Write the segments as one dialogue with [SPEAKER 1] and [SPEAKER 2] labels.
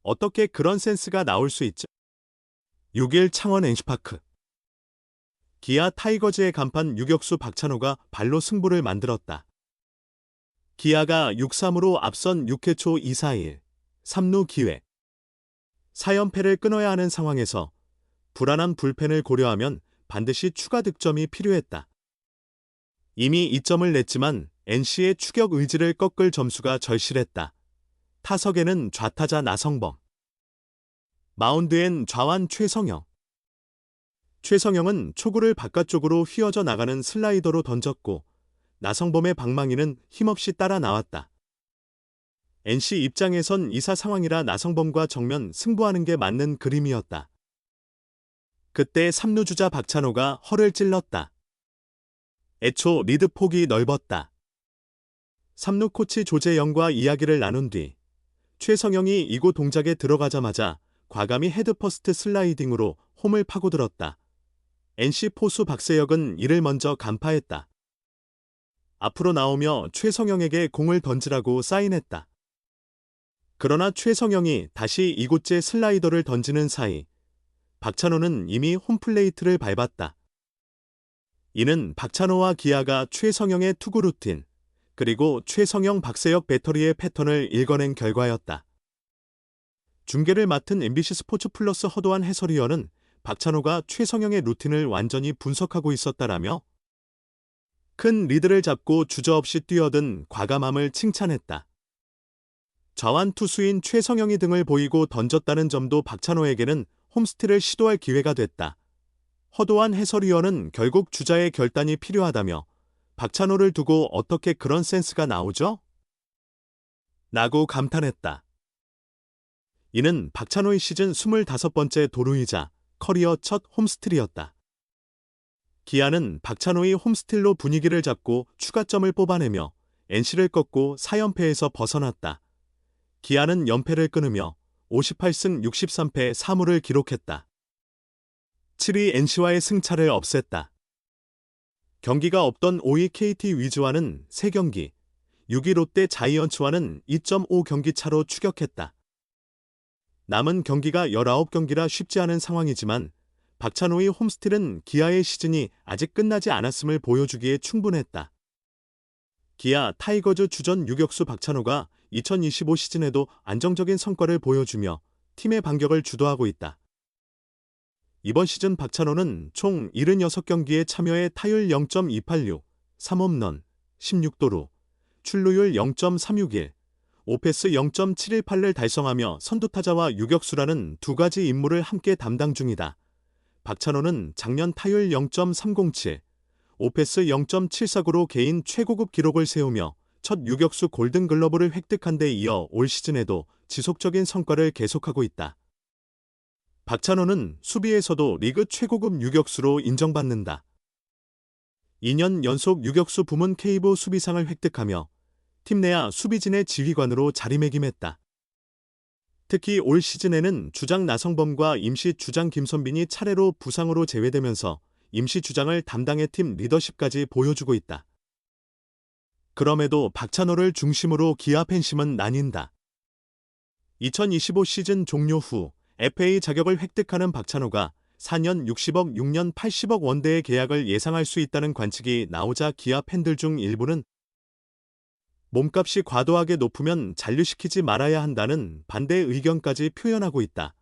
[SPEAKER 1] 어떻게 그런 센스가 나올 수 있죠? 6일 창원 NC파크. 기아 타이거즈의 간판 유격수 박찬호가 발로 승부를 만들었다. 기아가 6-3으로 앞선 6회 초 2-4-1, 3루 기회. 4연패를 끊어야 하는 상황에서 불안한 불펜을 고려하면 반드시 추가 득점이 필요했다. 이미 2점을 냈지만 NC의 추격 의지를 꺾을 점수가 절실했다. 타석에는 좌타자 나성범. 마운드엔 좌완 최성영. 최성영은 초구를 바깥쪽으로 휘어져 나가는 슬라이더로 던졌고 나성범의 방망이는 힘없이 따라 나왔다. NC 입장에선 2사 상황이라 나성범과 정면 승부하는 게 맞는 그림이었다. 그때 3루 주자 박찬호가 허를 찔렀다. 애초 리드 폭이 넓었다. 3루 코치 조재영과 이야기를 나눈 뒤 최성영이 이곳 동작에 들어가자마자 과감히 헤드퍼스트 슬라이딩으로 홈을 파고들었다. NC 포수 박세혁은 이를 먼저 간파했다. 앞으로 나오며 최성영에게 공을 던지라고 사인했다. 그러나 최성영이 다시 이곳째 슬라이더를 던지는 사이 박찬호는 이미 홈플레이트를 밟았다. 이는 박찬호와 기아가 최성영의 투구 루틴, 그리고 최성영 박세혁 배터리의 패턴을 읽어낸 결과였다. 중계를 맡은 MBC 스포츠 플러스 허도한 해설위원은 박찬호가 최성영의 루틴을 완전히 분석하고 있었다라며 큰 리드를 잡고 주저없이 뛰어든 과감함을 칭찬했다. 좌완 투수인 최성영이 등을 보이고 던졌다는 점도 박찬호에게는 홈스틸을 시도할 기회가 됐다. 허도한 해설위원은 결국 주자의 결단이 필요하다며 박찬호를 두고 어떻게 그런 센스가 나오죠? 라고 감탄했다. 이는 박찬호의 시즌 25번째 도루이자 커리어 첫 홈스틸이었다. 기아는 박찬호의 홈스틸로 분위기를 잡고 추가점을 뽑아내며 NC를 꺾고 4연패에서 벗어났다. 기아는 연패를 끊으며 58승 63패 3무를 기록했다. 7위 NC와의 승차를 없앴다. 경기가 없던 5위 KT 위즈와는 3경기, 6위 롯데 자이언츠와는 2.5 경기 차로 추격했다. 남은 경기가 19경기라 쉽지 않은 상황이지만 박찬호의 홈스틸은 기아의 시즌이 아직 끝나지 않았음을 보여주기에 충분했다. 기아 타이거즈 주전 유격수 박찬호가 2025 시즌에도 안정적인 성과를 보여주며 팀의 반격을 주도하고 있다. 이번 시즌 박찬호는 총 76경기에 참여해 타율 0.286, 3홈런, 16도루, 출루율 0.361, 오패스 0.718를 달성하며 선두타자와 유격수라는 두 가지 임무를 함께 담당 중이다. 박찬호는 작년 타율 0.307, 오패스 0.749로 개인 최고급 기록을 세우며 첫 유격수 골든글러브를 획득한 데 이어 올 시즌에도 지속적인 성과를 계속하고 있다. 박찬호는 수비에서도 리그 최고급 유격수로 인정받는다. 2년 연속 유격수 부문 K부 수비상을 획득하며 팀 내야 수비진의 지휘관으로 자리매김했다. 특히 올 시즌에는 주장 나성범과 임시 주장 김선빈이 차례로 부상으로 제외되면서 임시 주장을 담당해 팀 리더십까지 보여주고 있다. 그럼에도 박찬호를 중심으로 기아 팬심은 나뉜다. 2025 시즌 종료 후 FA 자격을 획득하는 박찬호가 4년 60억, 6년 80억 원대의 계약을 예상할 수 있다는 관측이 나오자 기아 팬들 중 일부는 몸값이 과도하게 높으면 잔류시키지 말아야 한다는 반대 의견까지 표현하고 있다.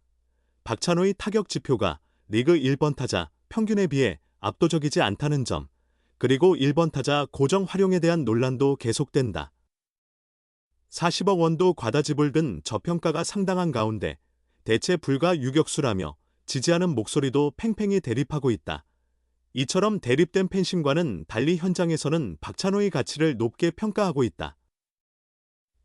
[SPEAKER 1] 박찬호의 타격 지표가 리그 1번 타자 평균에 비해 압도적이지 않다는 점, 그리고 1번 타자 고정 활용에 대한 논란도 계속된다. 40억 원도 과다 지불된 저평가가 상당한 가운데 대체 불가 유격수라며 지지하는 목소리도 팽팽히 대립하고 있다. 이처럼 대립된 팬심과는 달리 현장에서는 박찬호의 가치를 높게 평가하고 있다.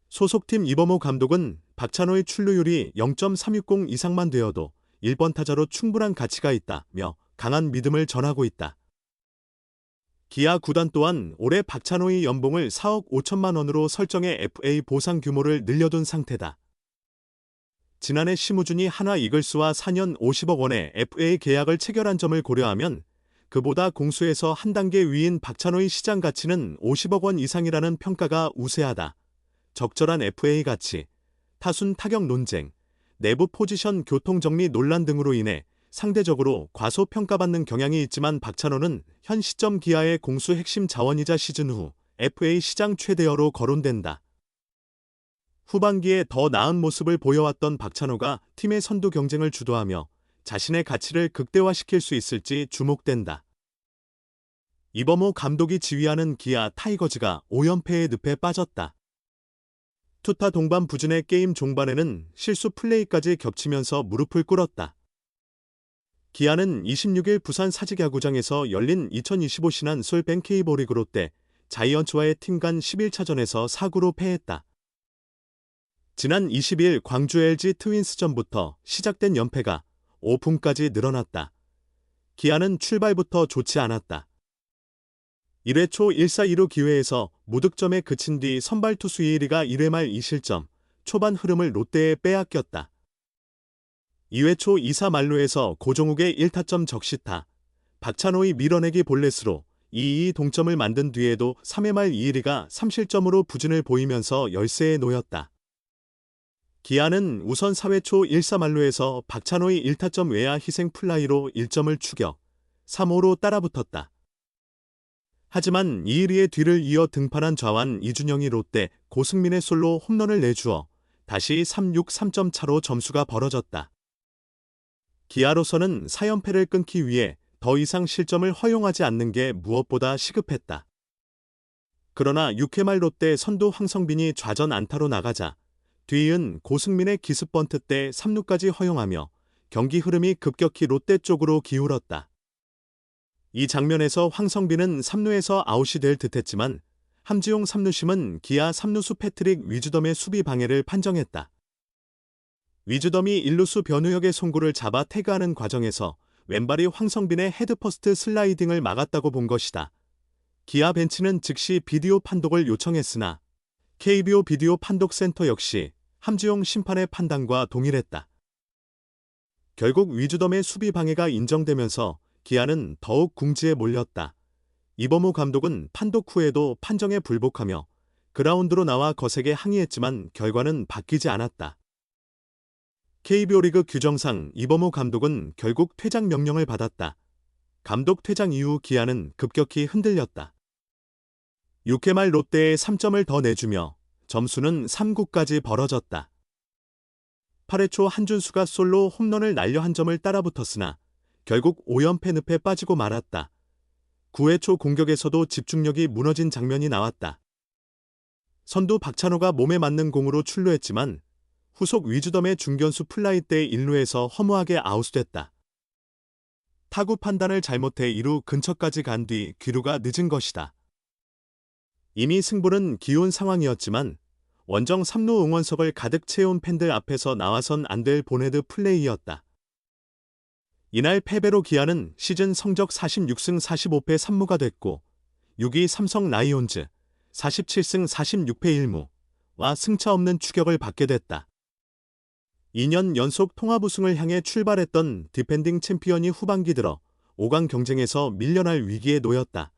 [SPEAKER 1] 소속팀 이범호 감독은 박찬호의 출루율이 0.360 이상만 되어도 1번 타자로 충분한 가치가 있다며 강한 믿음을 전하고 있다. 기아 구단 또한 올해 박찬호의 연봉을 4억 5천만 원으로 설정해 FA 보상 규모를 늘려둔 상태다. 지난해 심우준이 한화 이글스와 4년 50억 원의 FA 계약을 체결한 점을 고려하면 그보다 공수에서 한 단계 위인 박찬호의 시장 가치는 50억 원 이상이라는 평가가 우세하다. 적절한 FA 가치, 타순 타격 논쟁, 내부 포지션 교통 정리 논란 등으로 인해 상대적으로 과소평가받는 경향이 있지만 박찬호는 현 시점 기아의 공수 핵심 자원이자 시즌 후 FA 시장 최대어로 거론된다. 후반기에 더 나은 모습을 보여왔던 박찬호가 팀의 선두 경쟁을 주도하며 자신의 가치를 극대화시킬 수 있을지 주목된다. 이범호 감독이 지휘하는 기아 타이거즈가 5연패의 늪에 빠졌다. 투타 동반 부진의 게임 종반에는 실수 플레이까지 겹치면서 무릎을 꿇었다. 기아는 26일 부산 사직야구장에서 열린 2025 신한 솔뱅 K리그 롯데 자이언츠와의 팀 간 11차전에서 4구로 패했다. 지난 20일 광주 LG 트윈스전부터 시작된 연패가 5분까지 늘어났다. 기아는 출발부터 좋지 않았다. 1회 초 1사 2루 기회에서 무득점에 그친 뒤 선발 투수 이일이가 1회 말 2실점, 초반 흐름을 롯데에 빼앗겼다. 2회 초 2사 만루에서 고종욱의 1타점 적시타, 박찬호의 밀어내기 볼넷으로 2-2 동점을 만든 뒤에도 3회 말 이일이가 3실점으로 부진을 보이면서 열세에 놓였다. 기아는 우선 4회 초 1사 만루에서 박찬호의 1타점 외야 희생 플라이로 1점을 추격, 3호로 따라붙었다. 하지만 이일이의 뒤를 이어 등판한 좌완 이준영이 롯데 고승민의 솔로 홈런을 내주어 다시 3-6 3점 차로 점수가 벌어졌다. 기아로서는 4연패를 끊기 위해 더 이상 실점을 허용하지 않는 게 무엇보다 시급했다. 그러나 6회 말 롯데 선두 황성빈이 좌전 안타로 나가자 뒤이은 고승민의 기습 번트 때 3루까지 허용하며 경기 흐름이 급격히 롯데 쪽으로 기울었다. 이 장면에서 황성빈은 3루에서 아웃이 될 듯했지만 함지용 3루심은 기아 3루수 패트릭 위즈덤의 수비 방해를 판정했다. 위즈덤이 1루수 변우혁의 송구를 잡아 태그하는 과정에서 왼발이 황성빈의 헤드퍼스트 슬라이딩을 막았다고 본 것이다. 기아 벤치는 즉시 비디오 판독을 요청했으나 KBO 비디오 판독센터 역시 함지용 심판의 판단과 동일했다. 결국 위즈덤의 수비 방해가 인정되면서 기아는 더욱 궁지에 몰렸다. 이범호 감독은 판독 후에도 판정에 불복하며 그라운드로 나와 거세게 항의했지만 결과는 바뀌지 않았다. KBO 리그 규정상 이범호 감독은 결국 퇴장 명령을 받았다. 감독 퇴장 이후 기아는 급격히 흔들렸다. 6회 말 롯데에 3점을 더 내주며 점수는 3구까지 벌어졌다. 8회 초 한준수가 솔로 홈런을 날려 한 점을 따라붙었으나 결국 5연패 늪에 빠지고 말았다. 9회 초 공격에서도 집중력이 무너진 장면이 나왔다. 선두 박찬호가 몸에 맞는 공으로 출루했지만 후속 위즈덤의 중견수 플라이 때 1루에서 허무하게 아웃됐다. 타구 판단을 잘못해 2루 근처까지 간 뒤 귀루가 늦은 것이다. 이미 승부는 기운 상황이었지만 원정 3루 응원석을 가득 채운 팬들 앞에서 나와선 안 될 보네드 플레이였다. 이날 패배로 기아는 시즌 성적 46승 45패 3무가 됐고 6위 삼성 라이온즈 47승 46패 1무와 승차 없는 추격을 받게 됐다. 2년 연속 통합 우승을 향해 출발했던 디펜딩 챔피언이 후반기 들어 5강 경쟁에서 밀려날 위기에 놓였다.